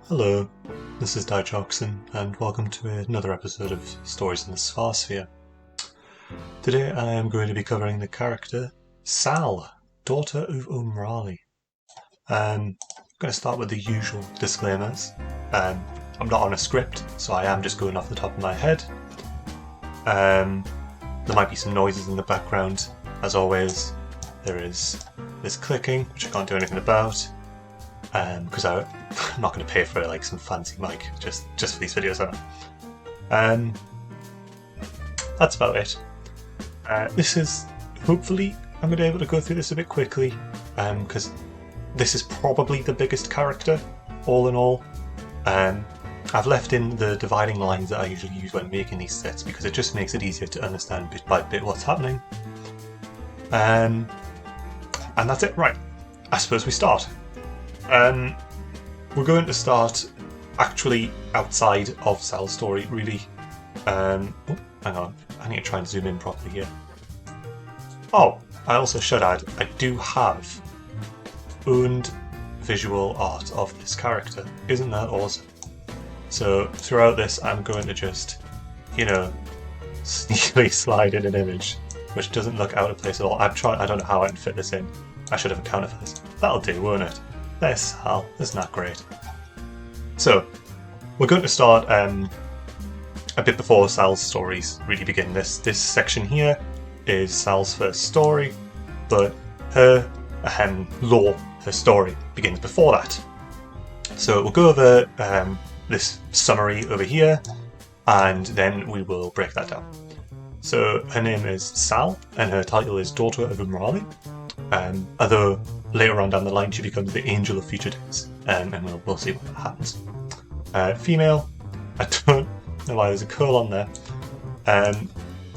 Hello, this is Dichoxin, and welcome to another episode of Stories in the Säfärsphere. Today I am going to be covering the character Sal, daughter of Umrali. I'm going to start with the usual disclaimers. I'm not on a script, so I am just going off the top of my head. There might be some noises in the background. As always, there is this clicking, which I can't do anything about. Because I'm not going to pay for like some fancy mic just for these videos. That's about it. This is hopefully I'm going to be able to go through this a bit quickly because this is probably the biggest character all in all. I've left in the dividing lines that I usually use when making these sets because it just makes it easier to understand bit by bit what's happening. And that's it. Right, I suppose we start. We're going to start actually outside of Sal's story, really. Oh, hang on, I need to try and zoom in properly here. Oh, I also should add, I do have owned visual art of this character. Isn't that awesome? So throughout this, I'm going to just, sneakily slide in an image, which doesn't look out of place at all. I don't know how I can fit this in. I should have accounted for this. That'll do, won't it? There's Sal, isn't that great? So, we're going to start a bit before Sal's stories really begin. This section here is Sal's first story, but her lore, her story, begins before that. So we'll go over this summary over here, and then we will break that down. So her name is Sal, and her title is Daughter of Umrali. Although later on down the line she becomes the Angel of Future Days, and we'll see what happens. Female, I don't know why there's a colon there.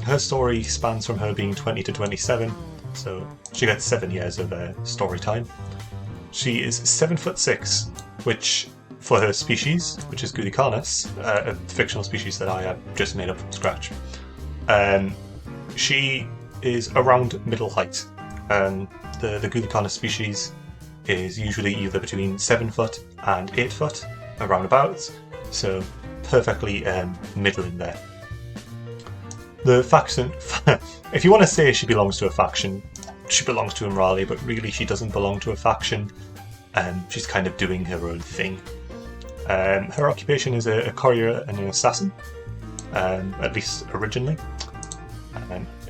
Her story spans from her being 20 to 27, so she gets 7 years of story time. She is 7'6", which for her species, which is Gulicanis, a fictional species that I have just made up from scratch. She is around middle height. The Gulicanis species is usually either between 7 foot and 8 foot, around about, so perfectly middling there. The faction, if you want to say she belongs to a faction, she belongs to Umrali, but really she doesn't belong to a faction. She's kind of doing her own thing. Her occupation is a courier and an assassin, at least originally.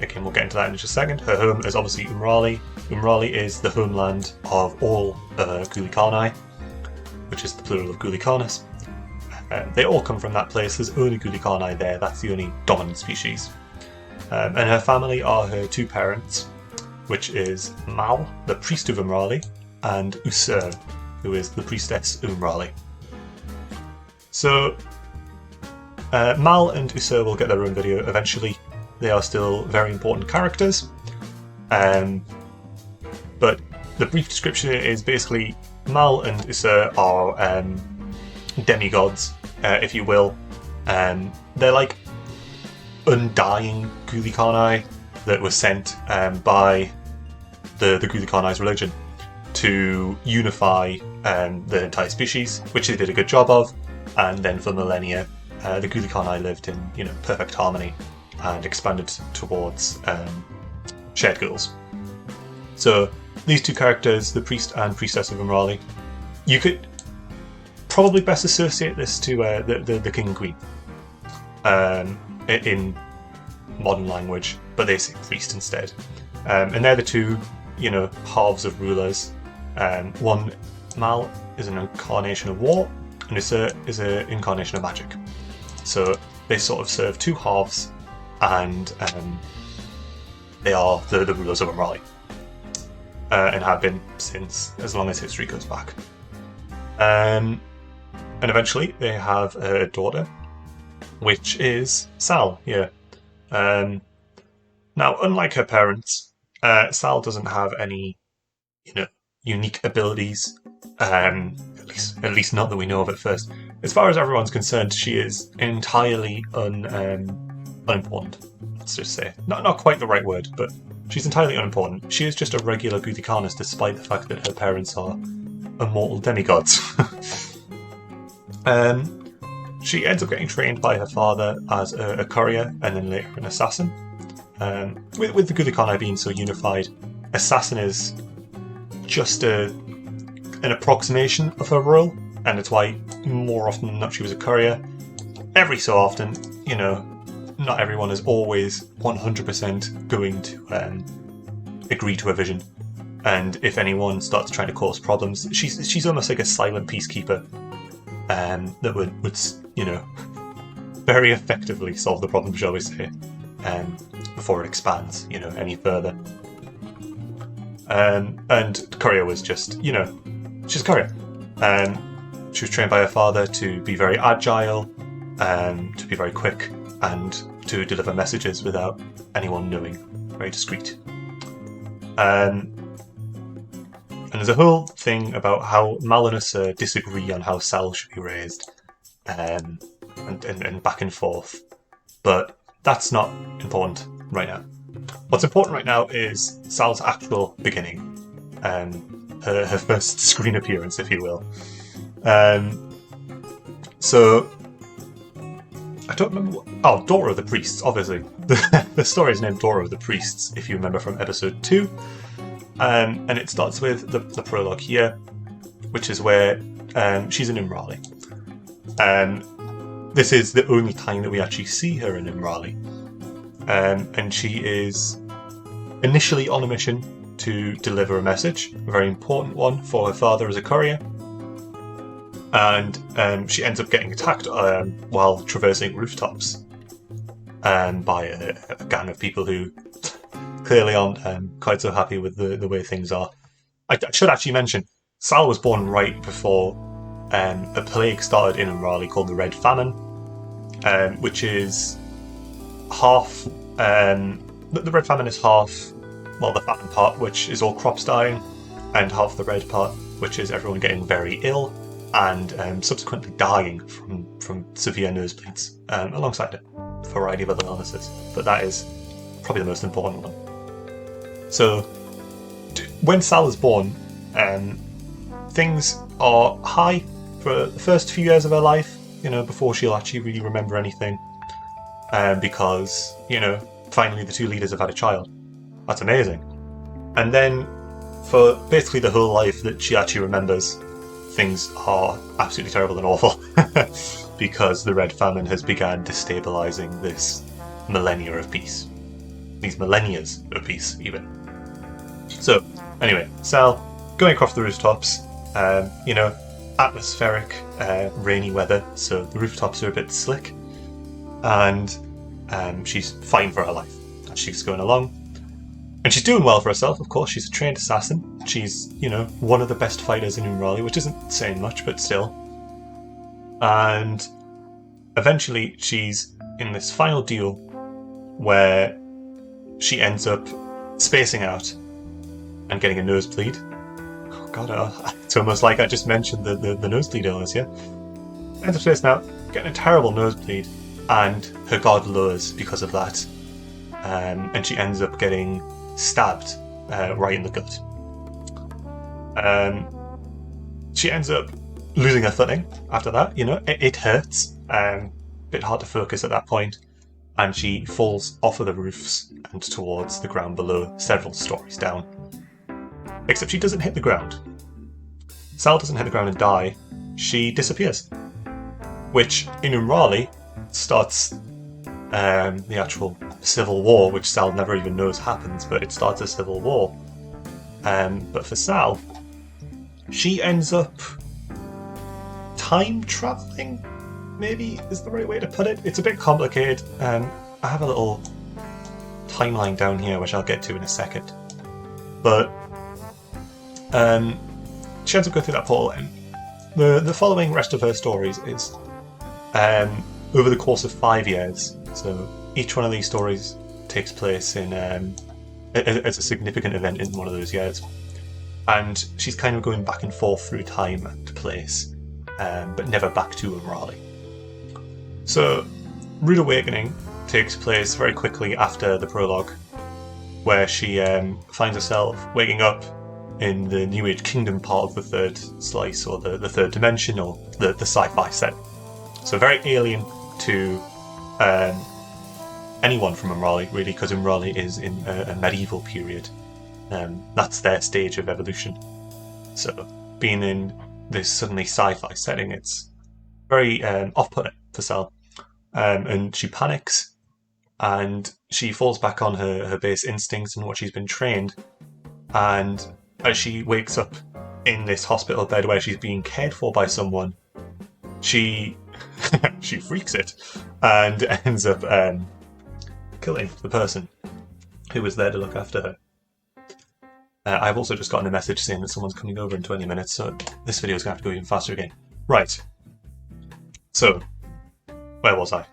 Again, we'll get into that in just a second. Her home is obviously Umrali. Umrali is the homeland of all Gulicani, which is the plural of Gulicanis. They all come from that place. There's only Gulicani there. That's the only dominant species. And her family are her two parents, which is Mal, the priest of Umrali, and Usur, who is the priestess Umrali. So, Mal and Usur will get their own video eventually. They are still very important characters, but the brief description is basically Mal and Usur are demigods, if you will. They're like undying Gulicani that were sent by the Gulicani's religion to unify the entire species, which they did a good job of, and then for millennia the Gulicani lived in perfect harmony and expanded towards shared goals. So these two characters, the priest and priestess of Umrali, you could probably best associate this to the king and queen in modern language, but they say priest instead. And they're the two, halves of rulers. One, Mal, is an incarnation of war, and Usur is an incarnation of magic. So they sort of serve two halves, and they are the rulers of Umrali, and have been since as long as history goes back. And eventually they have a daughter, which is Sal here. Now, unlike her parents, Sal doesn't have any, unique abilities. At least not that we know of at first. As far as everyone's concerned, she is entirely unimportant. Let's just say, not quite the right word, but she's entirely unimportant. She is just a regular Gulicanis, despite the fact that her parents are immortal demigods. She ends up getting trained by her father as a courier and then later an assassin. With the Gudikana being so unified, assassin is just an approximation of her role, and it's why more often than not she was a courier. Every so often, you know, not everyone is always 100% going to agree to a vision. And if anyone starts trying to cause problems, she's almost like a silent peacekeeper that would you know, very effectively solve the problem, shall we say, before it expands, you know, any further. And Courier was just, you know, she's a courier. She was trained by her father to be very agile, to be very quick, and to deliver messages without anyone knowing. Very discreet. And there's a whole thing about how Mal and Usa disagree on how Sal should be raised, and back and forth. But that's not important right now. What's important right now is Sal's actual beginning, her first screen appearance, if you will. So I don't remember what... Oh, Daughter of the Priests, obviously. The story is named Daughter of the Priests, if you remember from episode 2. And it starts with the prologue here, which is where she's in Umrali. This is the only time that we actually see her in Umrali. And she is initially on a mission to deliver a message, a very important one for her father as a courier. And she ends up getting attacked while traversing rooftops by a gang of people who clearly aren't quite so happy with the way things are. I should actually mention, Sal was born right before a plague started in Umrali called the Red Famine, which is half... the Red Famine is half, well, the famine part, which is all crops dying, and half the red part, which is everyone getting very ill and subsequently dying from severe nosebleeds, alongside a variety of other illnesses. But that is probably the most important one. So, when Sal is born, things are high for the first few years of her life, you know, before she'll actually really remember anything. Because, you know, finally the two leaders have had a child. That's amazing. And then, for basically the whole life that she actually remembers, things are absolutely terrible and awful. Because the Red Famine has begun destabilising this millennia of peace. These millennias of peace, even. So, anyway, Sal, going across the rooftops, you know, atmospheric, rainy weather, so the rooftops are a bit slick, and she's fighting for her life as she's going along. And she's doing well for herself, of course. She's a trained assassin. She's, you know, one of the best fighters in Umrali, which isn't saying much, but still. And eventually she's in this final duel where she ends up spacing out and getting a nosebleed. Oh god, it's almost like I just mentioned the nosebleed illness, yeah? Ends up spacing out, getting a terrible nosebleed, and her guard lowers because of that. And she ends up getting stabbed right in the gut. She ends up losing her footing after that, you know, it hurts. A bit hard to focus at that point. And she falls off of the roofs and towards the ground below, several stories down. Except she doesn't hit the ground. Sal doesn't hit the ground and die. She disappears. Which, in Umrali, starts the actual civil war, which Sal never even knows happens, but it starts a civil war. But for Sal, she ends up time traveling, maybe is the right way to put it. It's a bit complicated. I have a little timeline down here, which I'll get to in a second. But she ends up going through that portal, and the following rest of her stories is over the course of 5 years. So each one of these stories takes place in as a significant event in one of those years, and she's kind of going back and forth through time and place, but never back to Umrali. So Rude Awakening takes place very quickly after the prologue, where she finds herself waking up in the New Age Kingdom part of the third slice, or the third dimension, or the sci-fi set. So very alien to anyone from Umrali, really, because Umrali is in a medieval period. That's their stage of evolution. So being in this suddenly sci-fi setting, it's very off-putting for Sal. And she panics, and she falls back on her base instincts and what she's been trained. And as she wakes up in this hospital bed where she's being cared for by someone, she freaks it and ends up killing the person who was there to look after her. I've also just gotten a message saying that someone's coming over in 20 minutes, so this video is going to have to go even faster again. Right. So, where was I?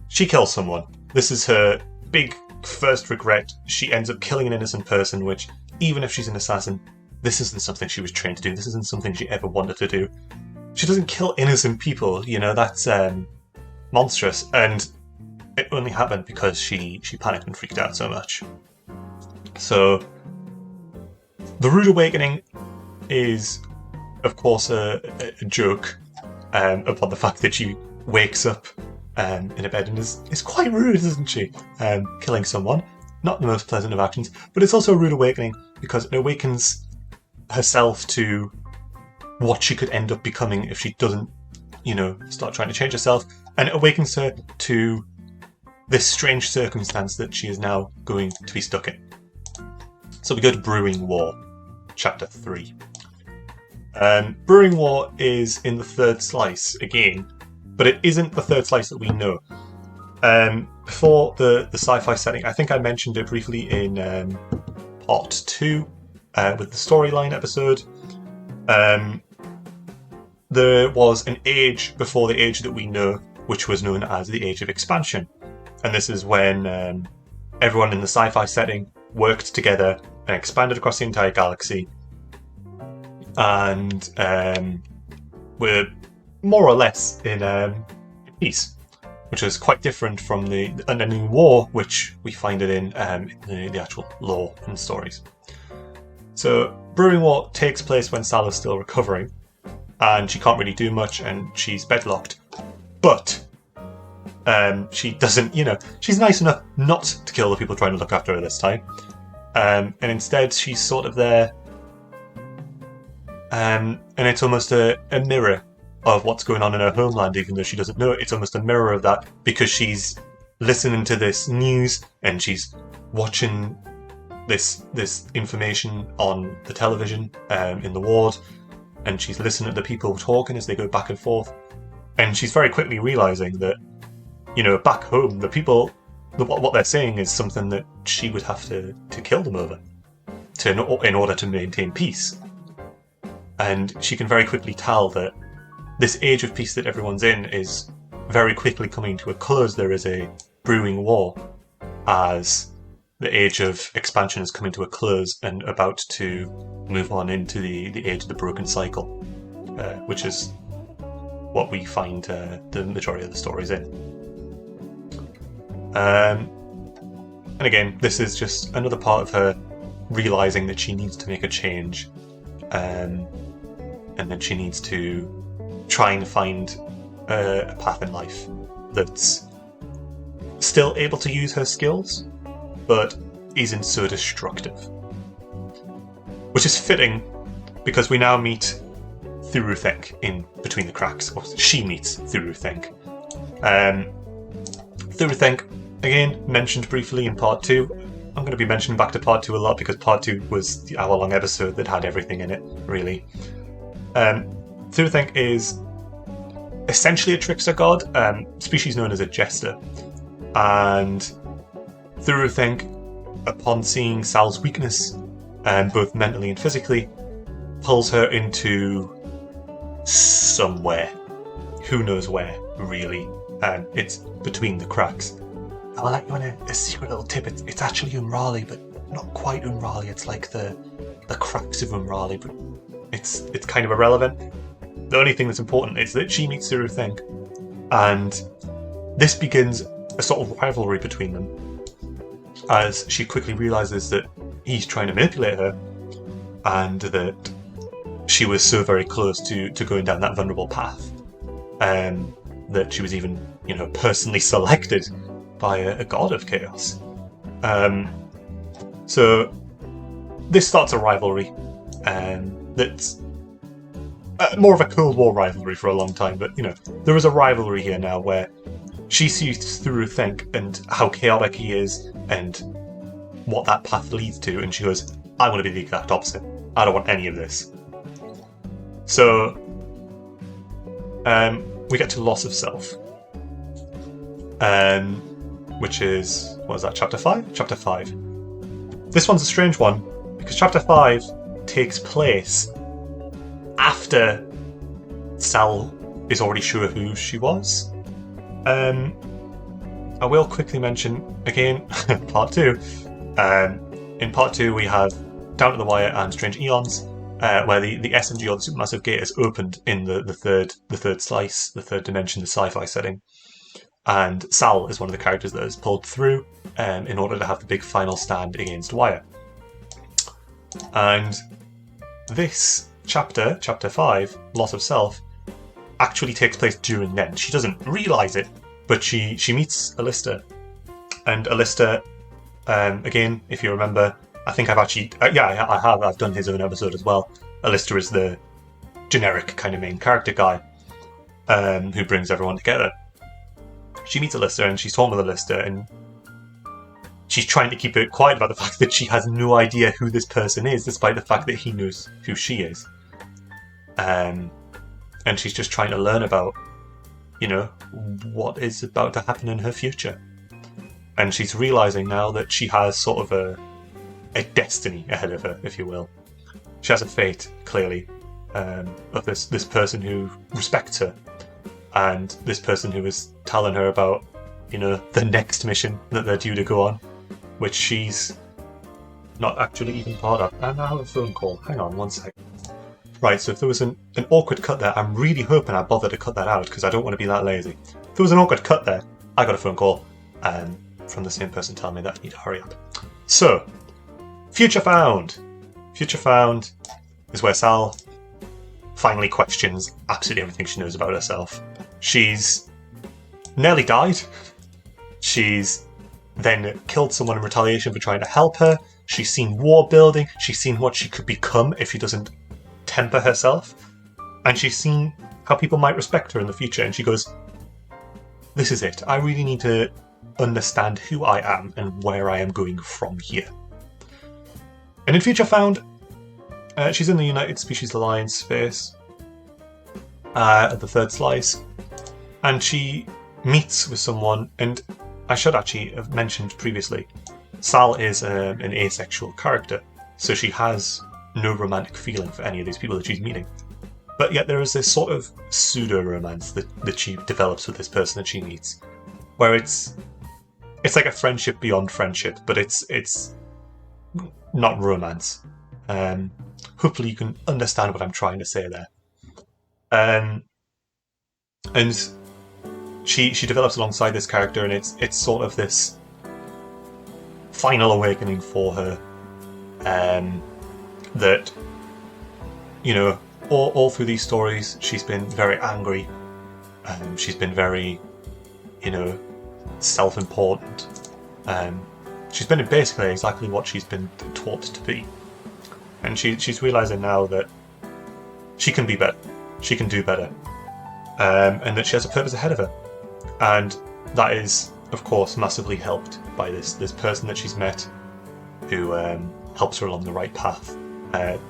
She kills someone. This is her big first regret. She ends up killing an innocent person, which, even if she's an assassin, this isn't something she was trained to do. This isn't something she ever wanted to do. She doesn't kill innocent people, you know, that's monstrous. And it only happened because she panicked and freaked out so much. So, the Rude Awakening is, of course, a joke upon the fact that she wakes up in a bed and is quite rude, isn't she? Killing someone. Not the most pleasant of actions, but it's also a rude awakening because it awakens herself to what she could end up becoming if she doesn't, you know, start trying to change herself. And it awakens her to this strange circumstance that she is now going to be stuck in. So we go to Brewing War, Chapter 3. Brewing War is in the third slice again, but it isn't the third slice that we know. Before the sci-fi setting, I think I mentioned it briefly in part 2 with the storyline episode. There was an age before the age that we know, which was known as the Age of Expansion. And this is when everyone in the sci-fi setting worked together and expanded across the entire galaxy, and were more or less in peace, which is quite different from the unending war, which we find it in the actual lore and stories. So Brewing War takes place when Sal is still recovering, and she can't really do much, and she's bedlocked. But she doesn't, you know, she's nice enough not to kill the people trying to look after her this time. And instead she's sort of there, and it's almost a mirror of what's going on in her homeland, even though she doesn't know it. It's almost a mirror of that, because she's listening to this news and she's watching this information on the television in the ward, and she's listening to the people talking as they go back and forth, and she's very quickly realising that, you know, back home, the people, what they're saying is something that she would have to kill them over in order to maintain peace. And she can very quickly tell that this age of peace that everyone's in is very quickly coming to a close. There is a brewing war as the age of expansion is coming to a close and about to move on into the age of the broken cycle, which is what we find the majority of the stories in. And again, this is just another part of her realising that she needs to make a change, and then she needs to try and find a path in life that's still able to use her skills, but isn't so destructive. Which is fitting, because we now meet Thuruthenk in Between the Cracks, or she meets Thuruthenk. Thuruthenk, again, mentioned briefly in part 2. I'm going to be mentioning back to part 2 a lot, because part 2 was the hour-long episode that had everything in it, really. Thuruthenk is essentially a trickster god, species known as a jester. And Thuruthenk, upon seeing Sal's weakness, both mentally and physically, pulls her into somewhere. Who knows where, really. It's Between the Cracks. I will let you in a secret little tip. It's actually Umrali, but not quite Umrali. It's like the cracks of Umrali, but it's kind of irrelevant. The only thing that's important is that she meets Thuruthenk, and this begins a sort of rivalry between them, as she quickly realises that he's trying to manipulate her, and that she was so very close to going down that vulnerable path, that she was even, personally selected by a god of chaos. So this starts a rivalry, that's more of a Cold War rivalry for a long time, but there is a rivalry here now where she sees through Think and how chaotic he is and what that path leads to, and she goes, I want to be the exact opposite. I don't want any of this. So we get to Loss of Self, which is, what is that, Chapter 5? Chapter 5. This one's a strange one, because Chapter 5 takes place after Sal is already sure who she was. I will quickly mention, again, Part 2. In Part 2 we have Down to the Wire and Strange Eons, where the SMG, or the Supermassive Gate, is opened in the third slice, the third dimension, the sci-fi setting. And Sal is one of the characters that is pulled through in order to have the big final stand against Wire. And this chapter, Chapter 5, Loss of Self, actually takes place during then. She doesn't realise it, but she meets Alista. And Alista, again, if you remember, I think I've actually... I've done his own episode as well. Alista is the generic kind of main character guy who brings everyone together. She meets Alista and she's talking with Alista, and she's trying to keep it quiet about the fact that she has no idea who this person is, despite the fact that he knows who she is. And she's just trying to learn about, what is about to happen in her future. And she's realising now that she has sort of a destiny ahead of her, if you will. She has a fate, clearly, of this person who respects her, and this person who is telling her about, the next mission that they're due to go on, which she's not actually even part of. And I have a phone call. Hang on one sec. Right, so if there was an awkward cut there, I'm really hoping I bothered to cut that out, because I don't want to be that lazy. If there was an awkward cut there, I got a phone call from the same person telling me that I need to hurry up. So, Future Found. Future Found is where Sal finally questions absolutely everything she knows about herself. She's nearly died. She's then killed someone in retaliation for trying to help her. She's seen war building. She's seen what she could become if she doesn't temper herself. And she's seen how people might respect her in the future. And she goes, this is it. I really need to understand who I am and where I am going from here. And in Future Found, she's in the United Species Alliance space at the third slice, and she meets with someone, and I should actually have mentioned previously, Sal is an asexual character, so she has no romantic feeling for any of these people that she's meeting. But yet there is this sort of pseudo-romance that she develops with this person that she meets, where it's like a friendship beyond friendship, but it's not romance. Hopefully you can understand what I'm trying to say there. And she develops alongside this character, and it's sort of this final awakening for her. That, all through these stories, she's been very angry. She's been very, self-important. She's been basically exactly what she's been taught to be. And she's realising now that she can be better. She can do better. And that she has a purpose ahead of her. And that is, of course, massively helped by this person that she's met, who helps her along the right path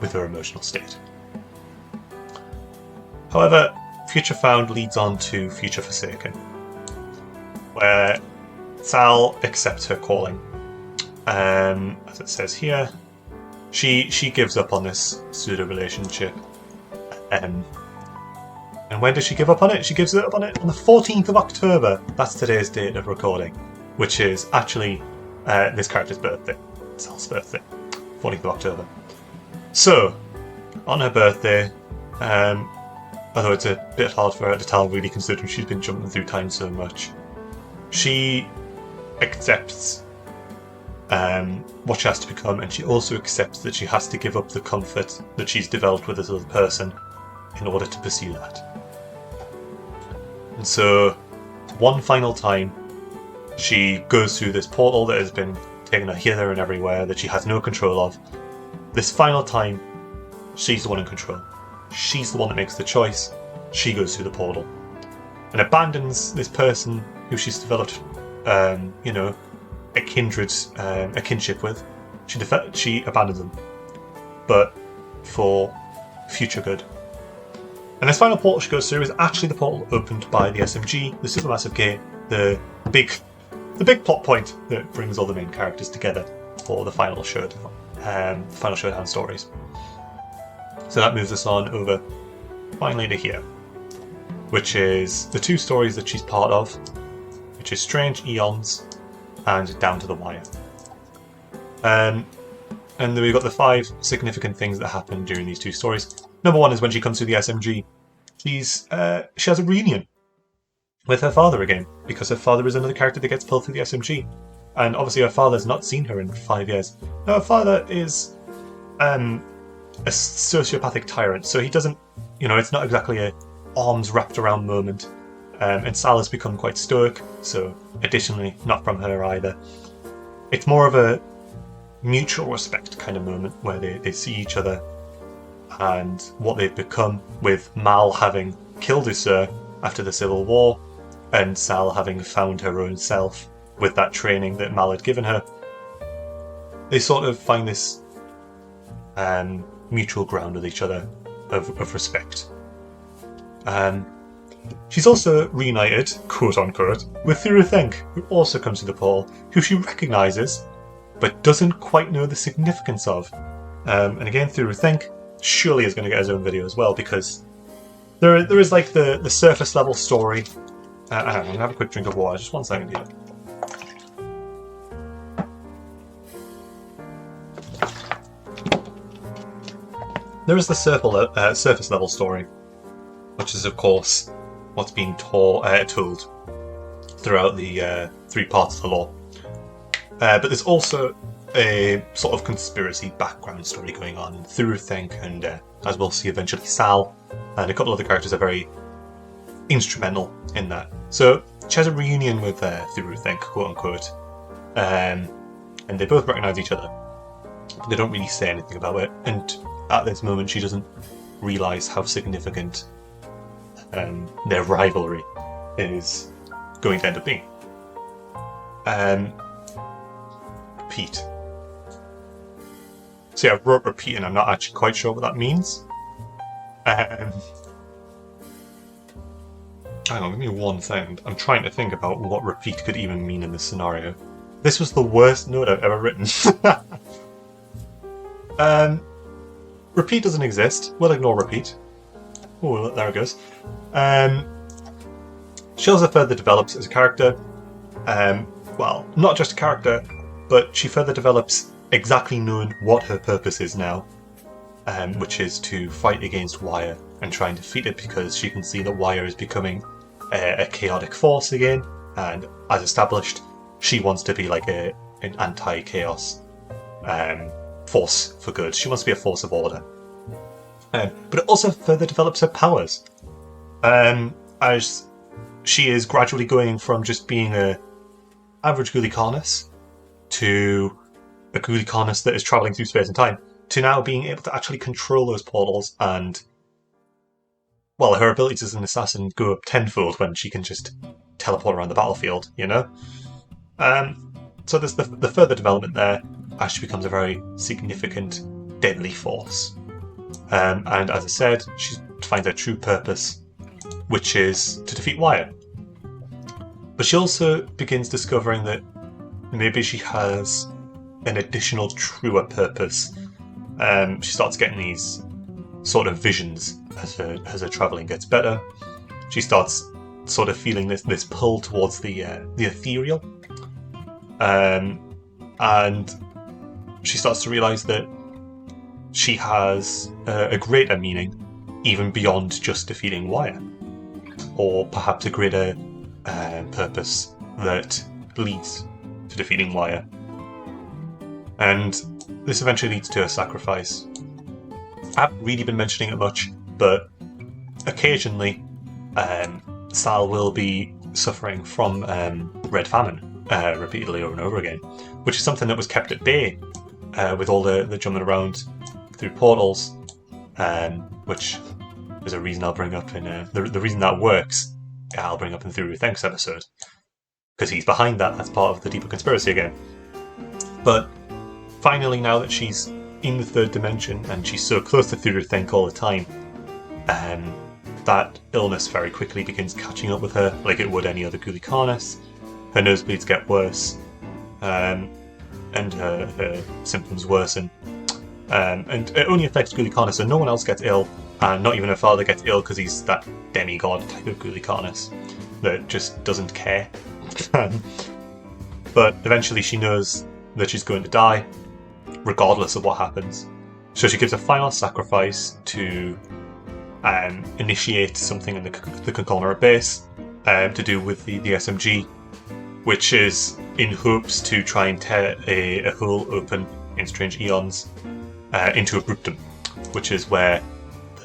with her emotional state. However, Future Found leads on to Future Forsaken, where Sal accepts her calling. As it says here, she gives up on this pseudo-relationship. And when does she give up on it? She gives up on it on the 14th of October. That's today's date of recording, which is actually this character's birthday. Sal's birthday. 14th of October. So, on her birthday, although it's a bit hard for her to tell really considering she's been jumping through time so much, she accepts what she has to become, and she also accepts that she has to give up the comfort that she's developed with this other person in order to pursue that. And so, one final time, she goes through this portal that has been taking her here, there and everywhere, that she has no control of. This final time, she's the one in control. She's the one that makes the choice. She goes through the portal and abandons this person who she's developed, a kinship with. She abandons them, but for future good. And this final portal she goes through is actually the portal opened by the SMG, the Supermassive Gate, the big plot point that brings all the main characters together for the final showdown stories. So that moves us on over finally to here, which is the two stories that she's part of, which is Strange Eons and Down to the Wire. And then we've got the 5 significant things that happen during these two stories. Number 1 is when she comes to the SMG. She has a reunion with her father again, because her father is another character that gets pulled through the SMG. And obviously her father's not seen her in 5 years. Now her father is a sociopathic tyrant, so he doesn't, it's not exactly a arms wrapped around moment. And Sal has become quite stoic, so additionally, not from her either. It's more of a mutual respect kind of moment where they see each other and what they've become, with Mal having killed Usur after the Civil War, and Sal having found her own self with that training that Mal had given her. They sort of find this mutual ground with each other of respect. She's also reunited, quote unquote, with Thuruthenk, who also comes to the portal, who she recognises but doesn't quite know the significance of. And again, Thuruthenk surely is going to get his own video as well, because there is like the surface level story. I'm going to have a quick drink of water, just 1 second here. There is the surface level story, which is of course what's being told throughout the 3 parts of the lore. But there's also a sort of conspiracy background story going on. Thuruthenk and, as we'll see eventually, Sal and a couple of other characters are very instrumental in that. So she has a reunion with Thuruthenk, quote unquote, and they both recognise each other. But they don't really say anything about it, and at this moment she doesn't realise how significant their rivalry is going to end up being. Pete. See, I wrote repeat and I'm not actually quite sure what that means. Hang on, give me 1 second. I'm trying to think about what repeat could even mean in this scenario. This was the worst note I've ever written. Repeat doesn't exist. We'll ignore repeat. Oh, there it goes. She also further develops as a character. Well, not just a character, but she further develops exactly knowing what her purpose is now, which is to fight against Wire and try and defeat it, because she can see that Wire is becoming a chaotic force again, and as established, she wants to be like an anti-chaos force for good. She wants to be a force of order. But it also further develops her powers, as she is gradually going from just being a average Ghoulie Carnus to a Ghoulie Carnus that is travelling through space and time, to now being able to actually control those portals, and, well, her abilities as an assassin go up tenfold when she can just teleport around the battlefield, So there's the further development there as she becomes a very significant, deadly force. And as I said, she finds her true purpose, which is to defeat Wire. But she also begins discovering that maybe she has an additional, truer purpose. She starts getting these sort of visions as her travelling gets better. She starts sort of feeling this pull towards the ethereal. And she starts to realise that she has a greater meaning, even beyond just defeating Wire. Or perhaps a greater purpose that leads to defeating Wire. And this eventually leads to a sacrifice. I haven't really been mentioning it much, but occasionally Sal will be suffering from red famine repeatedly over and over again, which is something that was kept at bay with all the jumping around through portals, which is a reason I'll bring up in the reason that works. I'll bring up in the Theory of Thanks episode, because he's behind that as part of the deeper conspiracy again. But finally, now that she's in the third dimension and she's so close to Theory of Think all the time, that illness very quickly begins catching up with her, like it would any other Gulikanis. Her nosebleeds get worse, and her symptoms worsen. And it only affects Gulikanis, so no one else gets ill, and not even her father gets ill because he's that demigod type of Gulikanis that just doesn't care. But eventually she knows that she's going to die, regardless of what happens. So she gives a final sacrifice to initiate something in the conglomerate base to do with the SMG, which is in hopes to try and tear a hole open in Strange Eons into a Bructum, which is where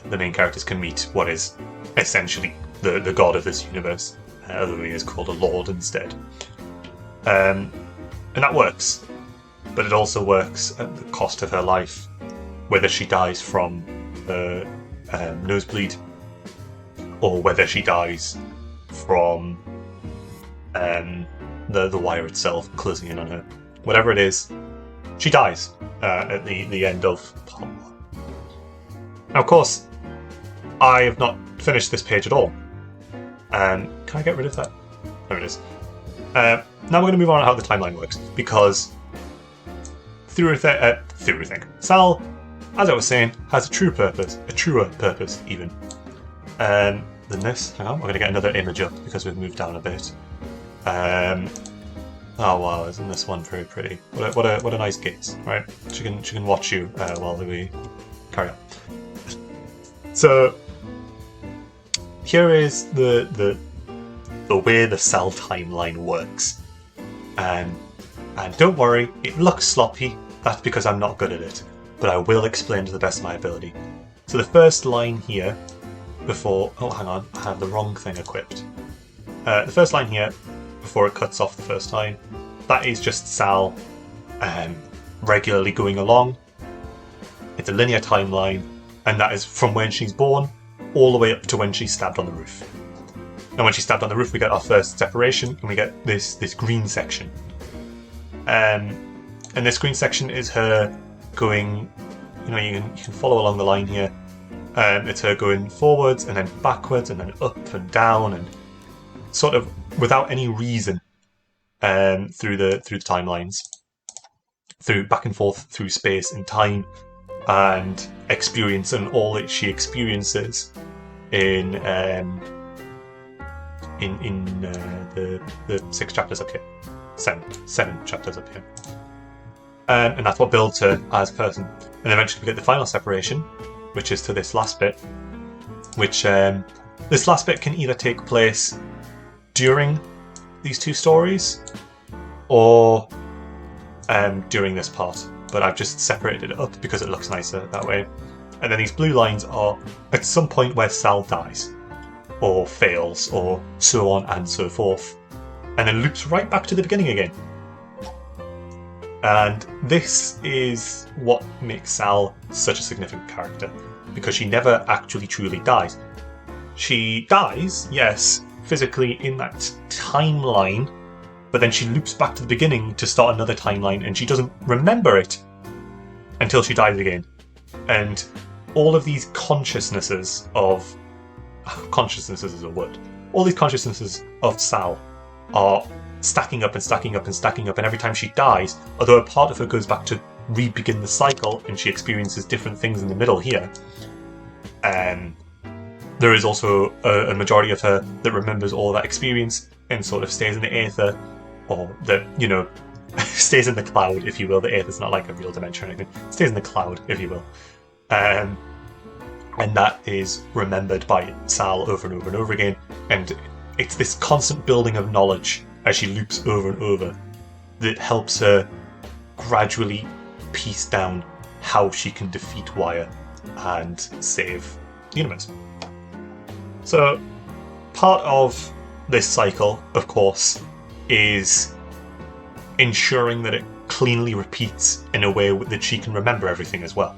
the main characters can meet what is essentially the god of this universe, although he is called a lord instead. And that works, but it also works at the cost of her life, whether she dies from her nosebleed or whether she dies from the wire itself closing in on her. Whatever it is, she dies at the end of part 1. Now, of course, I have not finished this page at all. Can I get rid of that? There it is. Now we're going to move on to how the timeline works, because Sal, as I was saying, has a truer purpose even than this. Hang on, we're going to get another image up because we've moved down a bit. Oh wow, isn't this one very pretty? What a nice gaze, right? She can watch you while we carry on. So here is the way the Sal timeline works, and don't worry, it looks sloppy. That's because I'm not good at it, but I will explain to the best of my ability. So the first line here, before... Oh, hang on, I have the wrong thing equipped. The first line here, before it cuts off the first time, that is just Sal regularly going along. It's a linear timeline, and that is from when she's born all the way up to when she's stabbed on the roof. And when she's stabbed on the roof, we get our first separation, and we get this green section. And this green section is her going, you can follow along the line here. It's her going forwards and then backwards and then up and down, and sort of without any reason through the timelines, through back and forth through space and time, and experience and all that she experiences in the 6 chapters up here, seven chapters up here. And that's what builds her as a person. And eventually we get the final separation, which is to this last bit, which this last bit can either take place during these 2 stories or during this part, but I've just separated it up because it looks nicer that way. And then these blue lines are at some point where Sal dies or fails or so on and so forth, and then loops right back to the beginning again. And this is what makes Sal such a significant character, because she never actually truly dies. She dies, yes, physically in that timeline, but then she loops back to the beginning to start another timeline, and she doesn't remember it until she dies again. And all of these consciousnesses of... consciousnesses is a word. All these consciousnesses of Sal are stacking up and stacking up and stacking up, and every time she dies, although a part of her goes back to re-begin the cycle and she experiences different things in the middle here, there is also a majority of her that remembers all that experience and sort of stays in the aether, or that, stays in the cloud, if you will. The aether's not like a real dimension or anything. It stays in the cloud, if you will. And that is remembered by Sal over and over and over again, and it's this constant building of knowledge as she loops over and over that helps her gradually piece down how she can defeat Wire and save the universe. So part of this cycle, of course, is ensuring that it cleanly repeats in a way that she can remember everything as well.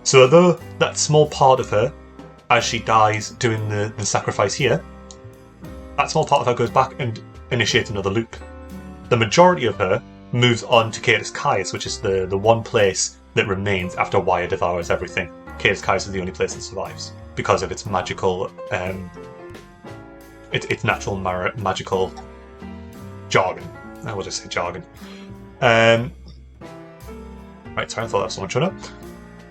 So although that small part of her, as she dies doing the sacrifice here, that small part of her goes back and initiates another loop. The majority of her moves on to Caetus Caius, which is the one place that remains after Wire devours everything. Caetus Caius is the only place that survives because of its magical, its natural magical jargon. I will just say jargon. Right, sorry, I thought that was someone showing up.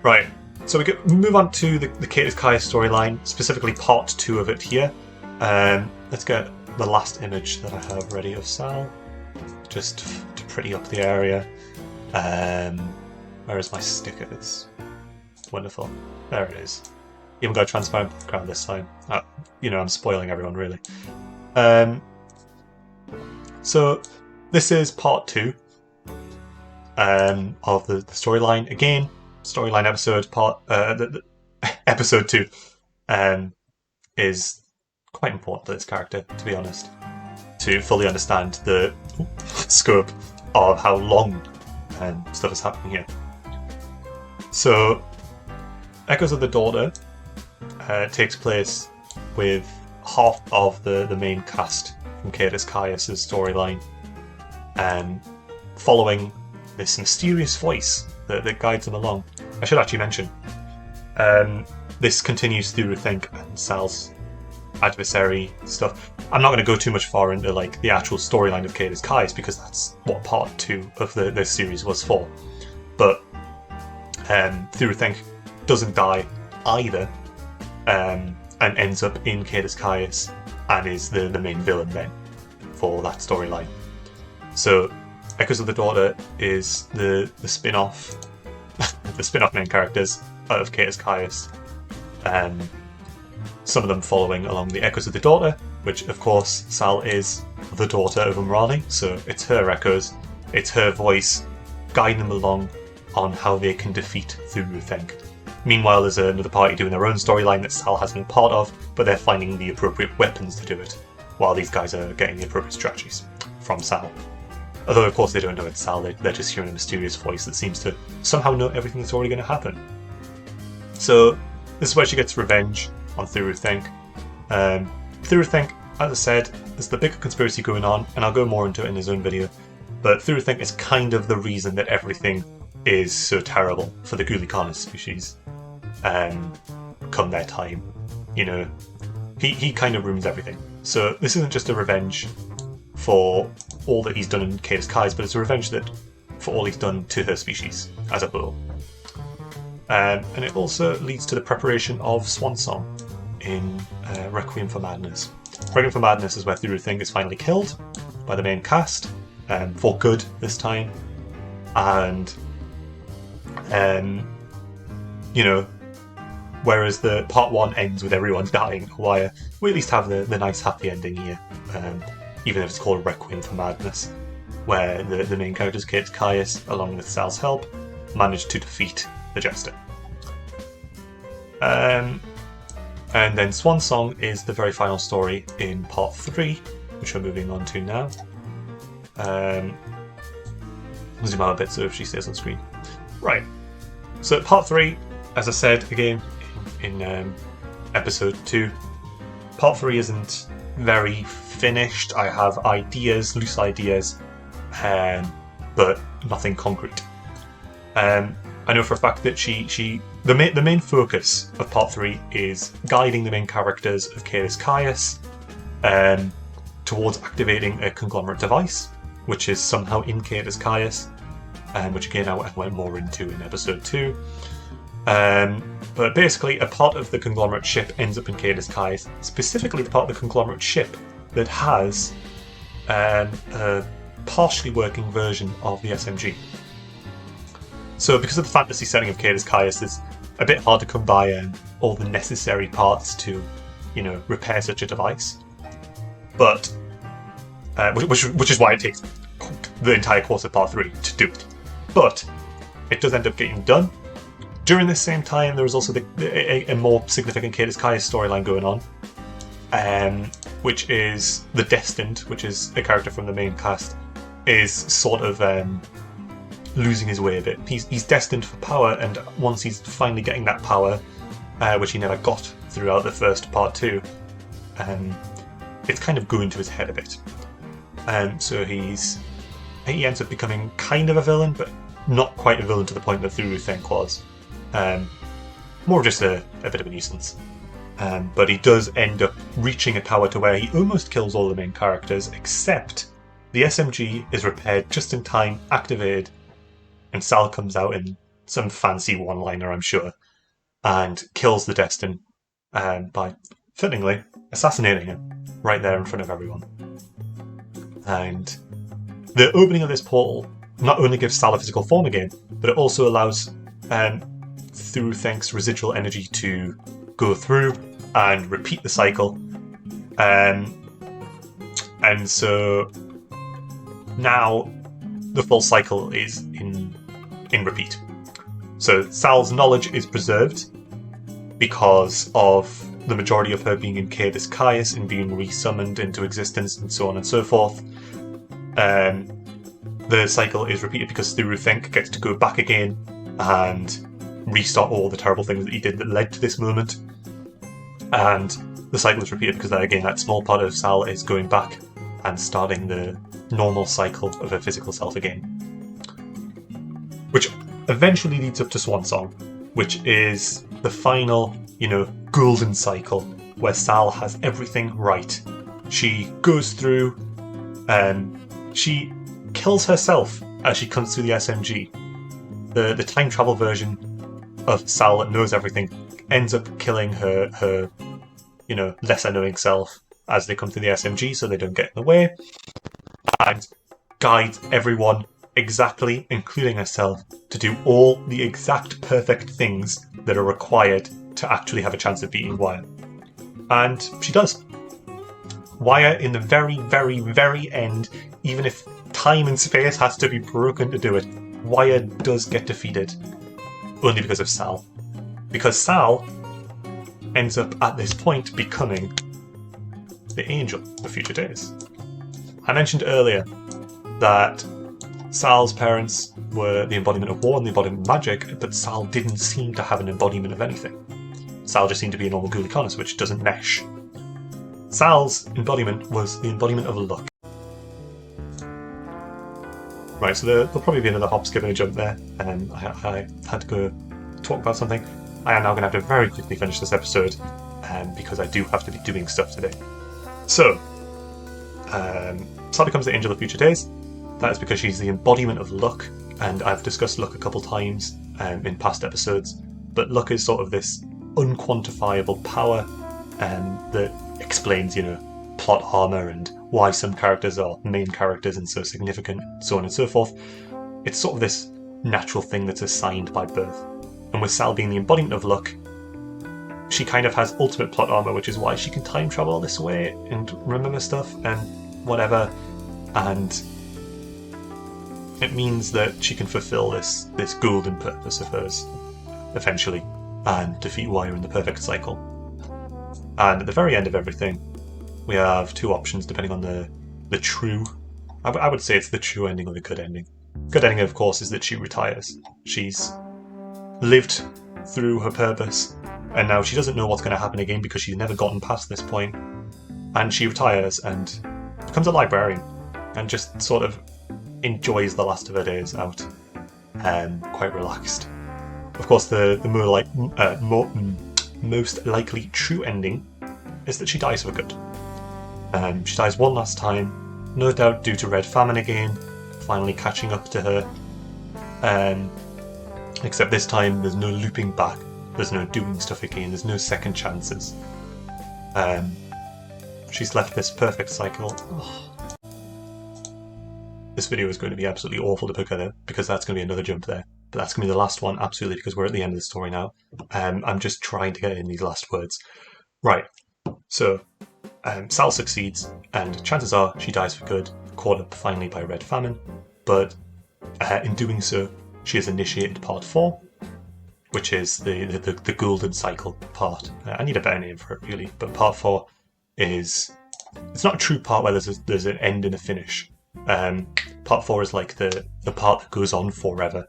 Right, so we move on to the Caetus Caius storyline, specifically part 2 of it here. Let's get the last image that I have ready of Sal, just to pretty up the area. Where is my stickers? Wonderful. There it is. Even got a transparent background this time. I'm spoiling everyone, really. So this is part 2 of the storyline. Again, storyline episode episode 2 is quite important to this character, to be honest, to fully understand the scope of how long stuff is happening here. So, Echoes of the Daughter takes place with half of the main cast from Caetus Caius' storyline, following this mysterious voice that guides them along. I should actually mention, this continues through Think and Sal's adversary stuff. I'm not going to go too much far into the actual storyline of Caetus Caius because that's what part 2 of this series was for. But Through Think doesn't die either, and ends up in Caetus Caius and is the main villain then for that storyline. So Echoes of the Daughter is the spin-off the spin-off main characters out of Caetus Caius. Some of them following along the Echoes of the Daughter, which of course Sal is the daughter of Umrali, so it's her echoes, it's her voice guiding them along on how they can defeat Through Think. Meanwhile, there's another party doing their own storyline that Sal has been part of, but they're finding the appropriate weapons to do it, while these guys are getting the appropriate strategies from Sal. Although, of course, they don't know it's Sal, they're just hearing a mysterious voice that seems to somehow know everything that's already going to happen. So, this is where she gets revenge on Through Think. Through Think, as I said, there's the bigger conspiracy going on, and I'll go more into it in his own video, but Through Think is kind of the reason that everything is so terrible for the Gulicanis species. Come their time, he kind of ruins everything. So this isn't just a revenge for all that he's done in Caetus Caius, but it's a revenge for all he's done to her species as a whole. And it also leads to the preparation of Swan Song in Requiem for Madness. Requiem for Madness is where Through Think is finally killed by the main cast, for good this time, and whereas the part 1 ends with everyone dying, Wire, we at least have the nice happy ending here, even if it's called Requiem for Madness, where the main characters, Caetus Caius, along with Sal's help, managed to defeat the Jester. And then Swan Song is the very final story in part 3, which we're moving on to now. Zoom out a bit so if she stays on screen. Right, so part 3, as I said again in episode 2, part 3 isn't very finished. I have ideas, loose ideas, but nothing concrete. I know for a fact that the main focus of part 3 is guiding the main characters of Caetus Caius towards activating a conglomerate device, which is somehow in Caetus Caius, which again I went more into in episode 2. But basically, a part of the conglomerate ship ends up in Caetus Caius, specifically the part of the conglomerate ship that has a partially working version of the SMG. So because of the fantasy setting of Caetus Caius, it's a bit hard to come by all the necessary parts to, repair such a device. But which is why it takes the entire course of part 3 to do it. But it does end up getting done. During this same time, there was also a more significant Cadus Caius storyline going on, which is the Destined, which is a character from the main cast, is sort of losing his way a bit. He's destined for power, and once he's finally getting that power, which he never got throughout the first part 2, it's kind of going to his head a bit. So he ends up becoming kind of a villain, but not quite a villain to the point that Thuru Thenk was. More just a bit of a nuisance. But he does end up reaching a power to where he almost kills all the main characters, except the SMG is repaired just in time, activated, and Sal comes out in some fancy one-liner, I'm sure, and kills the Destin by, fittingly, assassinating him right there in front of everyone. And the opening of this portal not only gives Sal a physical form again, but it also allows Thuru Thenk's residual energy to go through and repeat the cycle. And so now the full cycle is in repeat. So Sal's knowledge is preserved because of the majority of her being in Cadus Caius and being resummoned into existence and so on and so forth. The cycle is repeated because Thuru Thenk gets to go back again and restart all the terrible things that he did that led to this moment. And the cycle is repeated because that small part of Sal is going back and starting the normal cycle of her physical self again. Which eventually leads up to Swansong, which is the final, golden cycle where Sal has everything right. She goes through, she kills herself as she comes through the SMG. The time travel version of Sal that knows everything ends up killing her lesser knowing self as they come through the SMG so they don't get in the way, and guides everyone exactly, including herself, to do all the exact perfect things that are required to actually have a chance of beating Wire. And she does. Wire, in the very, very, very end, even if time and space has to be broken to do it, Wire does get defeated. Only because of Sal. Because Sal ends up at this point becoming the Angel of Future Days. I mentioned earlier that Sal's parents were the embodiment of war and the embodiment of magic, but Sal didn't seem to have an embodiment of anything. Sal just seemed to be a normal Gulikanis, which doesn't mesh. Sal's embodiment was the embodiment of luck. Right, so there'll probably be another hop, skip and a jump there. I had to go talk about something. I am now going to have to very quickly finish this episode because I do have to be doing stuff today. So, Sal becomes the Angel of Future Days. That is because she's the embodiment of luck, and I've discussed luck a couple times in past episodes, but luck is sort of this unquantifiable power that explains, plot armor and why some characters are main characters and so significant, so on and so forth. It's sort of this natural thing that's assigned by birth. And with Sal being the embodiment of luck, she kind of has ultimate plot armor, which is why she can time travel this way and remember stuff and whatever. And it means that she can fulfill this golden purpose of hers, eventually, and defeat Wire in the perfect cycle. And at the very end of everything, we have two options depending on the true... I would say it's the true ending or the good ending. Good ending, of course, is that she retires. She's lived through her purpose, and now she doesn't know what's going to happen again because she's never gotten past this point. And she retires and becomes a librarian, and just sort of enjoys the last of her days out, quite relaxed. Of course, the most likely true ending is that she dies for good. She dies one last time, no doubt due to Red Famine again, finally catching up to her. Except this time there's no looping back, there's no doing stuff again, there's no second chances. She's left this perfect cycle. Oh. This video is going to be absolutely awful to put together because that's going to be another jump there. But that's going to be the last one, absolutely, because we're at the end of the story now. I'm just trying to get in these last words. Right, so Sal succeeds, and chances are she dies for good, caught up finally by Red Famine, but in doing so, she has initiated part 4, which is the golden cycle part. I need a better name for it, really, but part 4 is... It's not a true part where there's an end and a finish. Part 4 is like the part that goes on forever,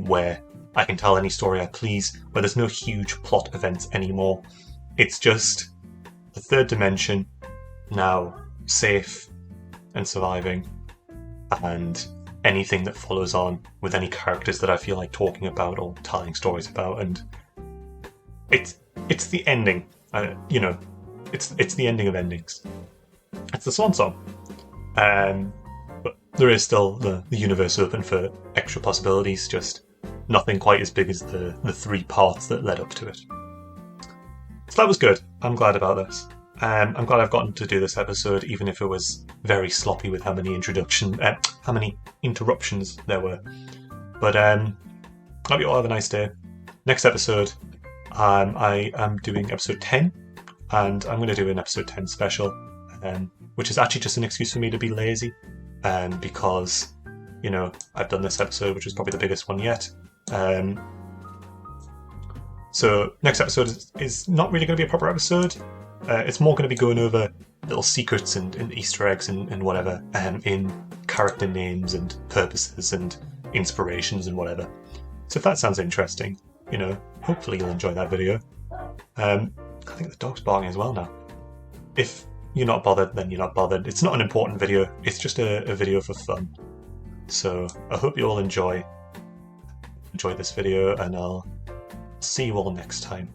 where I can tell any story I please, where there's no huge plot events anymore. It's just the third dimension, now safe and surviving, and anything that follows on with any characters that I feel like talking about or telling stories about. And it's the ending, you know, it's the ending of endings. It's the swan song. But there is still the universe open for extra possibilities, just nothing quite as big as the 3 parts that led up to it. So that was good. I'm glad about this. I'm glad I've gotten to do this episode, even if it was very sloppy with how many interruptions there were. But hope you all have a nice day. Next episode, I am doing episode 10, and I'm going to do an episode 10 special, which is actually just an excuse for me to be lazy, because, you know, I've done this episode, which is probably the biggest one yet. So next episode is not really going to be a proper episode. It's more going to be going over little secrets and Easter eggs and whatever, in character names and purposes and inspirations and whatever. So if that sounds interesting, you know, hopefully you'll enjoy that video. I think the dog's barking as well now. If you're not bothered, then you're not bothered. It's not an important video, it's just a video for fun. So I hope you all enjoy this video, and I'll see you all next time.